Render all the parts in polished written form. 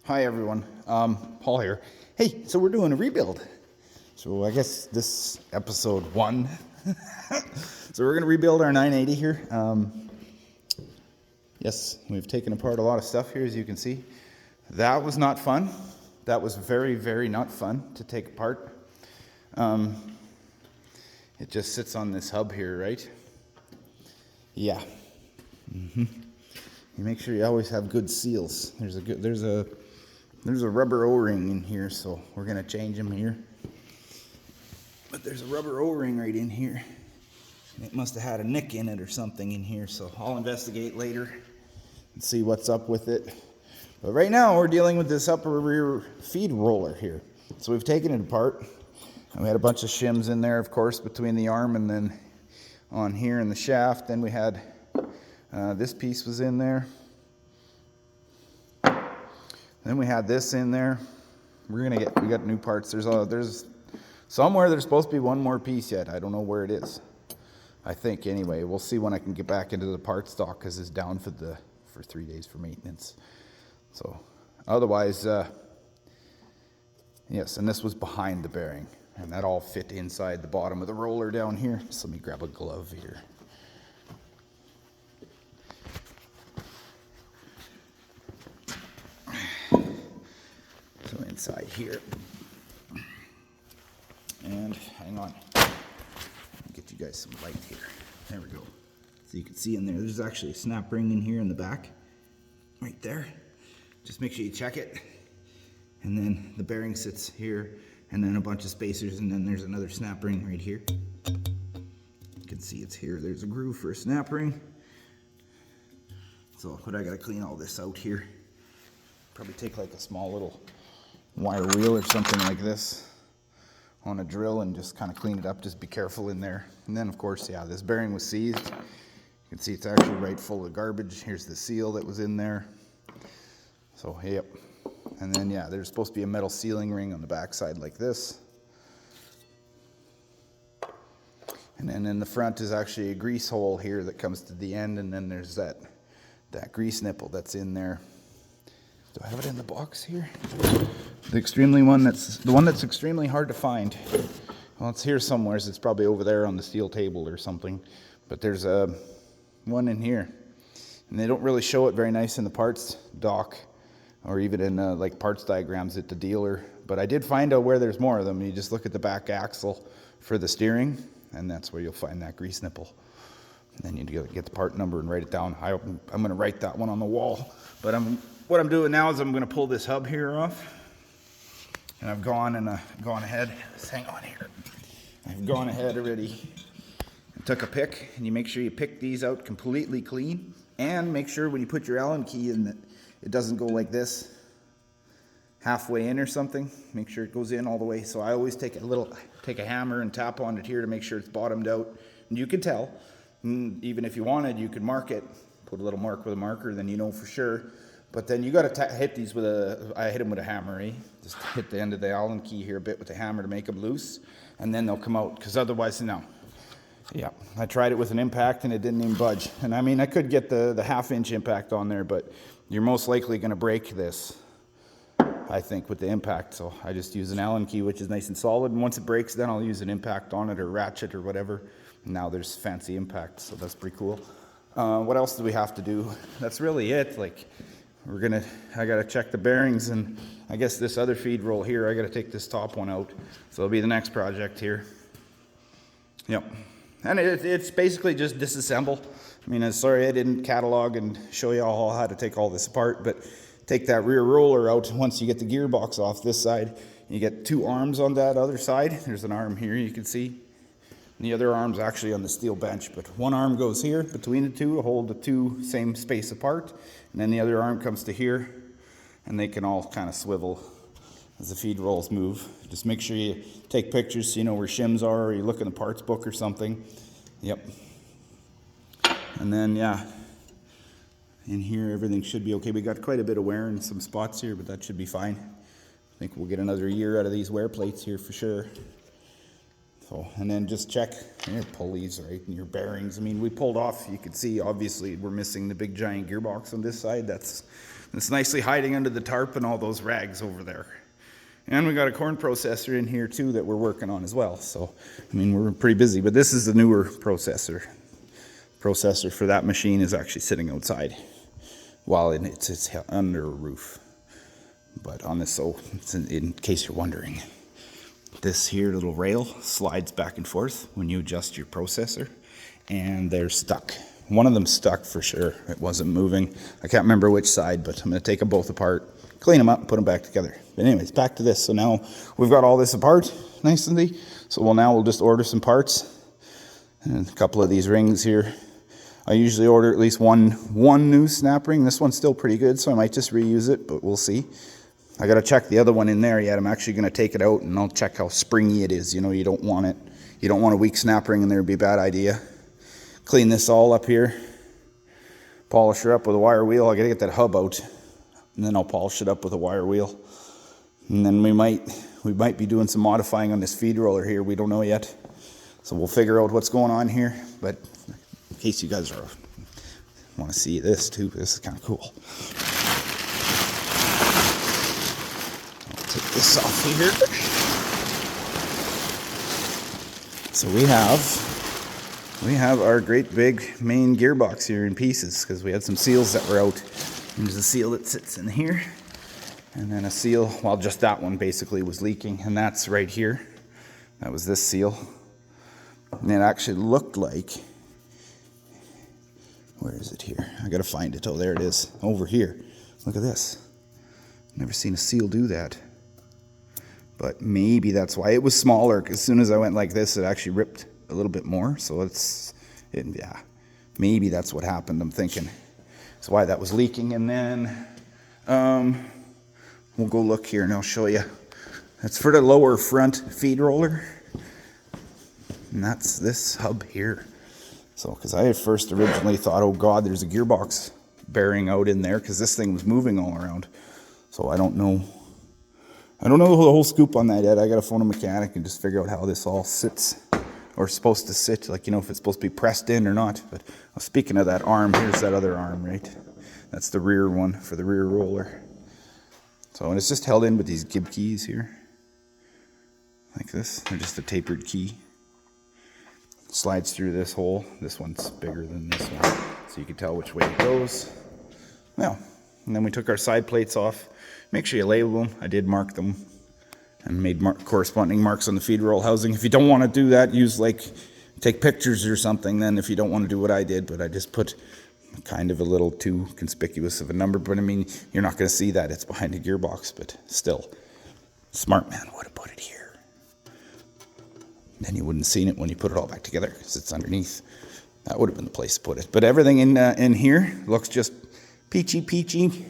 Hi everyone, Paul here. Hey, so we're doing a rebuild. So I guess this episode 1. So we're gonna rebuild our 980 here. Yes, we've taken apart a lot of stuff here, as you can see. That was not fun. That was very, very not fun to take apart. It just sits on this hub here, right? Yeah. You make sure you always have good seals. There's a rubber O-ring in here, so we're gonna change them here. But there's a rubber O-ring right in here. And it must have had a nick in it or something in here, so I'll investigate later and see what's up with it. But right now we're dealing with this upper rear feed roller here. So we've taken it apart. And we had a bunch of shims in there, of course, between the arm and then on here in the shaft. Then we had this piece was in there. Then we had this in there. We got new parts. There's somewhere there's supposed to be one more piece yet. I don't know where it is. I think anyway. We'll see when I can get back into the part stock because it's down for 3 days for maintenance. So otherwise, yes. And this was behind the bearing, and that all fit inside the bottom of the roller down here. So let me grab a glove here. So inside here, and hang on, I'll get you guys some light here. There we go. So you can see in there's actually a snap ring in here in the back, right there. Just make sure you check it. And then the bearing sits here, and then a bunch of spacers, and then there's another snap ring right here. You can see it's here. There's a groove for a snap ring. So I gotta clean all this out here. Probably take like a small little wire wheel or something like this on a drill and just kind of clean it up. Just be careful in there. And then of course, yeah, this bearing was seized. You can see it's actually right full of garbage. Here's the seal that was in there. So yep. And then yeah, there's supposed to be a metal sealing ring on the back side like this. And then in the front is actually a grease hole here that comes to the end, and then there's that grease nipple that's in there. Do I have it in the box here? The one that's extremely hard to find. Well, it's here somewhere. So it's probably over there on the steel table or something. But there's one in here, and they don't really show it very nice in the parts doc, or even in like parts diagrams at the dealer. But I did find out where there's more of them. You just look at the back axle for the steering, and that's where you'll find that grease nipple. And then you get the part number and write it down. I'm going to write that one on the wall. But what I'm doing now is I'm going to pull this hub here off. And I've gone ahead. Just hang on here. I've gone ahead already and took a pick. And you make sure you pick these out completely clean. And make sure when you put your Allen key in that it doesn't go like this, halfway in or something. Make sure it goes in all the way. So I always take a hammer and tap on it here to make sure it's bottomed out. And you can tell. And even if you wanted, you could mark it. Put a little mark with a marker, then you know for sure. But then you got to hit these I hit them with a hammer, eh? Just hit the end of the Allen key here a bit with the hammer to make them loose, and then they'll come out, because otherwise, no. Yeah, I tried it with an impact and it didn't even budge. And I mean, I could get the half-inch impact on there, but you're most likely going to break this, I think, with the impact. So I just use an Allen key, which is nice and solid, and once it breaks, then I'll use an impact on it or ratchet or whatever. And now there's fancy impact, so that's pretty cool. What else do we have to do? That's really it. Like, I gotta check the bearings, and I guess this other feed roll here, I gotta take this top one out. So it'll be the next project here. Yep. And it's basically just disassemble. I mean, I'm sorry I didn't catalog and show you all how to take all this apart, but take that rear roller out once you get the gearbox off this side. You get two arms on that other side. There's an arm here you can see. And the other arm's actually on the steel bench, but one arm goes here between the two to hold the two same space apart, and then the other arm comes to here, and they can all kind of swivel as the feed rolls move. Just make sure you take pictures so you know where shims are, or you look in the parts book or something. Yep. And then, yeah, in here everything should be okay. We got quite a bit of wear in some spots here, but that should be fine. I think we'll get another year out of these wear plates here for sure. So, and then just check your pulleys, right, and your bearings. I mean, we pulled off, you can see, obviously, we're missing the big giant gearbox on this side. That's It's nicely hiding under the tarp and all those rags over there. And we got a corn processor in here too that we're working on as well. So, I mean, we're pretty busy, but this is the newer processor. Processor for that machine is actually sitting outside while it's under a roof. But on this, so in case you're wondering, this here little rail slides back and forth when you adjust your processor, and they're stuck. One of them stuck for sure. It wasn't moving. I can't remember which side, but I'm going to take them both apart, clean them up, and put them back together. But anyways, back to this. So now we've got all this apart nicely. So we'll just order some parts and a couple of these rings here. I usually order at least one new snap ring. This one's still pretty good, so I might just reuse it, but we'll see. I got to check the other one in there yet. I'm actually going to take it out and I'll check how springy it is. You know, you don't want it. You don't want a weak snap ring in there. It'd be a bad idea. Clean this all up here. Polish her up with a wire wheel. I got to get that hub out, and then I'll polish it up with a wire wheel. And then we might be doing some modifying on this feed roller here. We don't know yet. So we'll figure out what's going on here. But in case you guys want to see this too, this is kind of cool. I'll take this off here. So we have our great big main gearbox here in pieces because we had some seals that were out. There's a seal that sits in here, and then a seal, well, just that one basically was leaking, and that's right here. That was this seal. And it actually looked like, where is it here? I gotta find it. Oh, there it is, over here. Look at this. Never seen a seal do that. But maybe that's why it was smaller. As soon as I went like this, it actually ripped a little bit more. So yeah, maybe that's what happened. I'm thinking that's why that was leaking. And then we'll go look here and I'll show you. That's for the lower front feed roller, and that's this hub here. So, because I at first originally thought, oh God, there's a gearbox bearing out in there because this thing was moving all around. So I don't know the whole scoop on that yet. I got to phone a mechanic and just figure out how this all sits, or supposed to sit, like, you know, if it's supposed to be pressed in or not. But speaking of that arm, here's that other arm, right? That's the rear one for the rear roller. So, and it's just held in with these gib keys here, like this. They're just a tapered key. Slides through this hole. This one's bigger than this one, so you can tell which way it goes. Well, and then we took our side plates off. Make sure you label them. I did mark them and made corresponding marks on the feed roll housing. If you don't want to do that, take pictures or something then, if you don't want to do what I did. But I just put kind of a little too conspicuous of a number. But I mean, you're not going to see that. It's behind a gearbox, but still. Smart man would have put it here. Then you wouldn't have seen it when you put it all back together because it's underneath. That would have been the place to put it. But everything in here looks just peachy.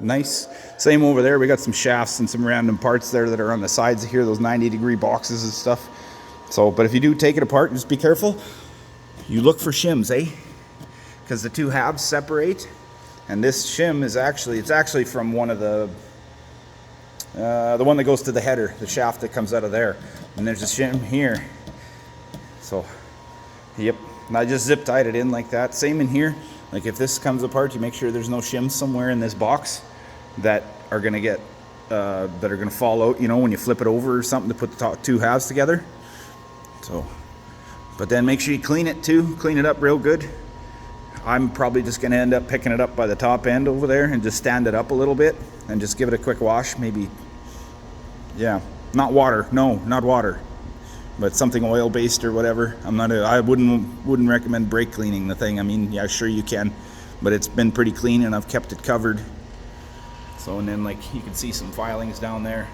Nice. Same over there. We got some shafts and some random parts there that are on the sides of here, those 90-degree boxes and stuff. So, but if you do take it apart, just be careful. You look for shims, because the two halves separate, and this shim is actually from one of the one that goes to the header, the shaft that comes out of there. And there's a shim here. So, yep. And I just zip tied it in like that. Same in here. Like if this comes apart, you make sure there's no shims somewhere in this box that are gonna fall out, you know, when you flip it over or something to put the two halves together. So, but then make sure you clean it too. Clean it up real good. I'm probably just gonna end up picking it up by the top end over there and just stand it up a little bit and just give it a quick wash. Maybe, yeah, not water. No, not water. But something oil-based or whatever. I wouldn't recommend brake cleaning the thing. I mean, yeah, sure you can, but it's been pretty clean and I've kept it covered. So, and then like you can see some filings down there,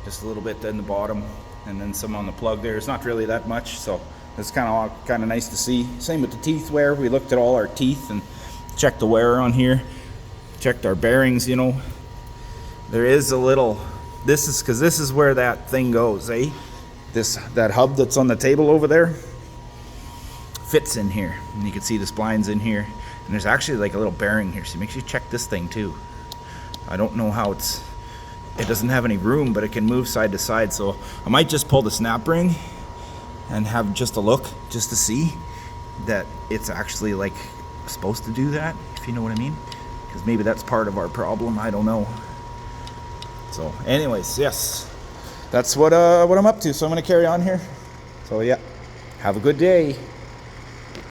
just a little bit in the bottom, and then some on the plug there. It's not really that much, so it's kind of nice to see. Same with the teeth wear. We looked at all our teeth and checked the wear on here, checked our bearings. You know, there is a little. This is where that thing goes, that hub that's on the table over there fits in here, and you can see the splines in here, and there's actually like a little bearing here, so make sure you check this thing too. I don't know how it doesn't have any room, but it can move side to side, so I might just pull the snap ring and have just a look just to see that it's actually like supposed to do that, if you know what I mean. because maybe that's part of our problem. I don't know. So anyways, yes, that's what I'm up to. So I'm going to carry on here. So yeah, have a good day.